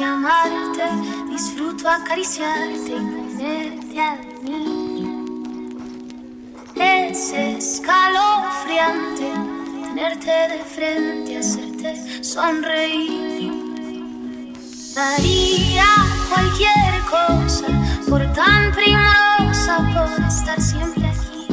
de amarte, disfruto acariciarte y ponerte a mí. Es escalofriante tenerte de frente, hacerte sonreír. Daría cualquier cosa por tan primorosa, por estar siempre aquí.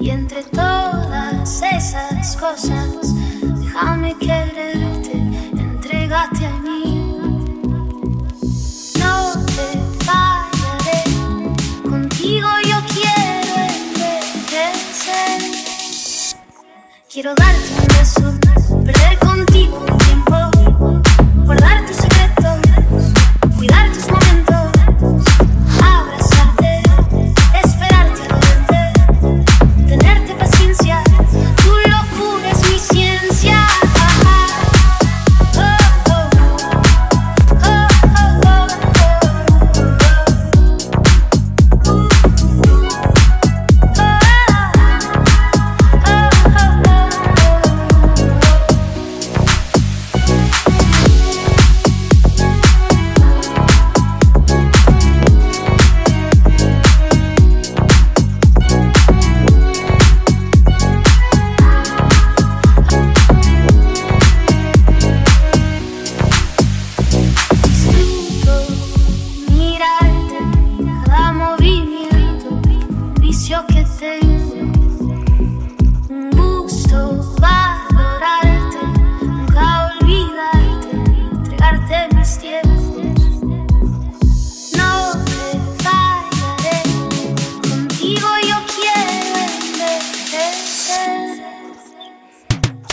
Y entre todas esas cosas, déjame quererte, entrégate a mí. No te fallaré, contigo yo quiero envejecer. Quiero darte un beso, perder contigo un tiempo, guardar tus secretos, cuidar tus momentos, abrazarte, esperarte al verte, tenerte paciencia, tu locura es mi ciencia.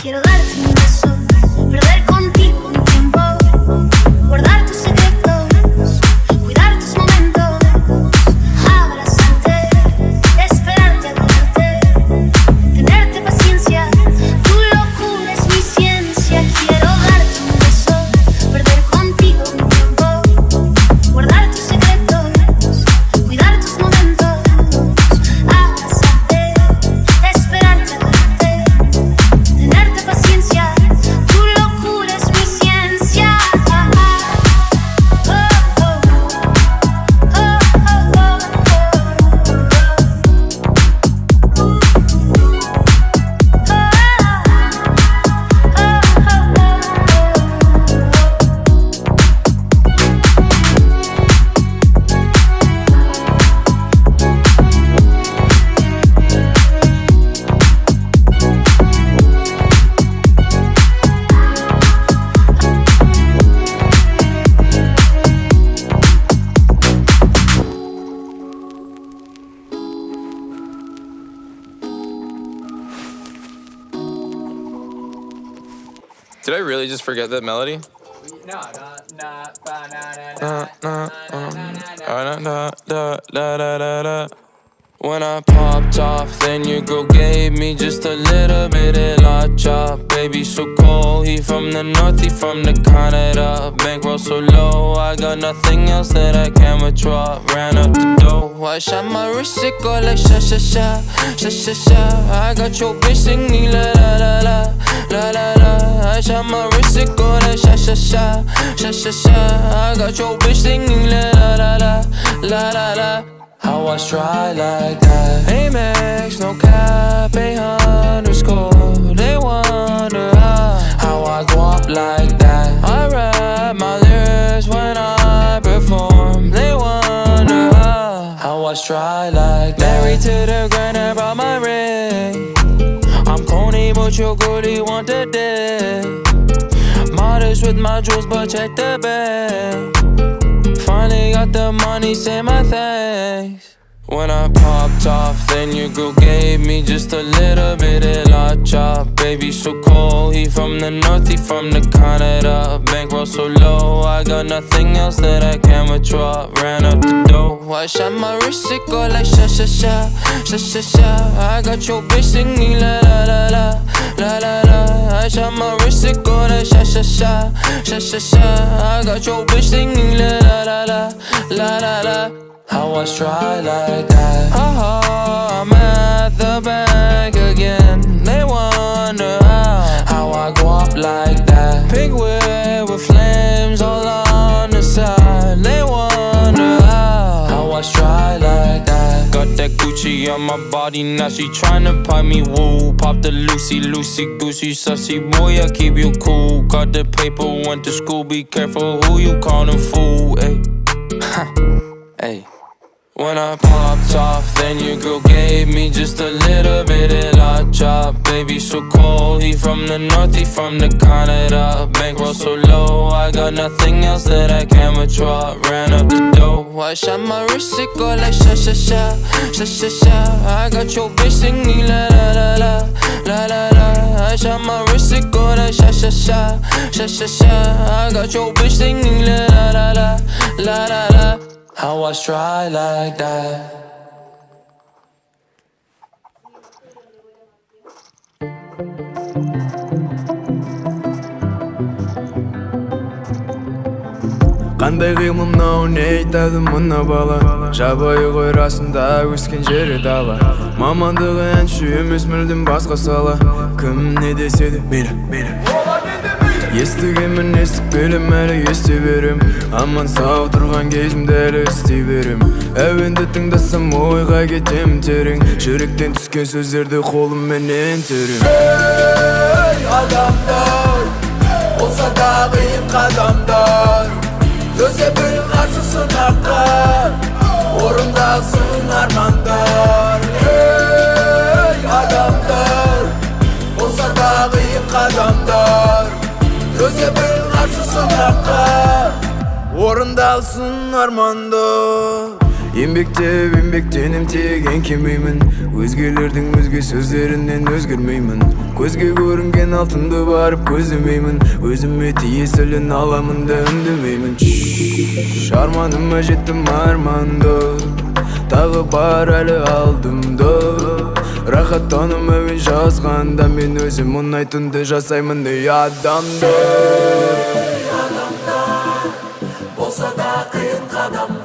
Quiero darte un beso, perder contigo un tiempo, guardar tus secretos, cuidar tus momentos, abrazarte, esperarte al verte, tenerte paciencia, tu locura es mi ciencia. Quiero darte un beso, perder contigo un tiempo, guardar tus secretos, cuidar tus momentos, abrazarte, esperarte al verte, tenerte paciencia, tu locura es mi ciencia. Did I really just forget that melody? When I popped off, then your girl gave me just a little bit of la chop. Baby so cold, he from the north, he from the Canada. Bankroll so low, I got nothing else that I can withdraw. Ran up the dough, I shot my wrist, it go like sha sha sha, sha sha sha. I got your bitch singing la la la la, la la la. I shot my wrist, it go like sha sha sha, sha sha sha. I got your bitch singing la la la la, la la la. How I try like that? Amex, no cap, _. They wonder how I go up like that. I rap my lyrics when I perform. They wonder how I try like that. Married to the grind, I brought my ring. I'm corny, but your goodie want the dick. Modest with my jewels, but check the bag. Finally got the money, say my thanks. When I popped off, then your girl gave me just a little bit of la chop. Baby so cold, he from the north, he from the Canada. Bankroll so low, I got nothing else that I can withdraw. Ran up the dough, I shot my wrist, it go like sha sha sha, sha sha sha. I got your bitch singing la la la la, la la la. I shot my wrist, it go like sha sha sha, sha sha sha. I got your bitch singing la la la la, la la la. How I try like that? I'm at the bank again. They wonder how I go up like that. Pink whip with flames all She on my body now, she tryna pipe me woo. Pop the Lucy, goosey, sussy boy, I keep you cool. Got the paper, went to school, be careful who you callin' fool, ayy. Ayy. When I popped off, then your girl gave me just a little bit of la chop. Baby so cold, he from the north, he from the Canada. Bankroll so low, I got nothing else that I can withdraw. Ran up the dough, I shot my wrist, it go like sha sha sha, sha sha sha. I got your bitch singing la la la la, la la la. I shot my wrist, it go like sha sha sha, sha sha sha. I got your bitch singing la la la la, la la la. How I try like that. Қандай қимыл мынау, не айтады мына бала? Жабайы ғой расында өскен жері дала. Мамандығы әнші емес мүлдем басқа сала. Кім не десе де мейлі. Естігенмін, естікпелім, әлі ести берем. Аман сау тұрған кезімді әлі істей берем. Әуенді тыңдасам ойға кетем терең. Жүректен түскен сөздерді қолымменен терем. Ей адамдар, болса да қиын қадамдар, төзе біл қарсы сынаққа, орындалсын армандар. Ей адамдар, болса да қиын қадамдар, төзе біл қарсы сынаққа, орындалсын армандар. Еңбектенем теген кемеймін. Өзгелердің өзге сөздерінен өзгермеймін. Көзге көрінген алтынды барып көздемеймін. Өзіме тиесілін аламын да үндемеймін. Арманыма жеттім арманды, тағы бар әлі алдымда. Рахаттаным әуен жазғанда, мен өзім ұнайтынды жасаймын ей адамдар. Болса да қиын қадам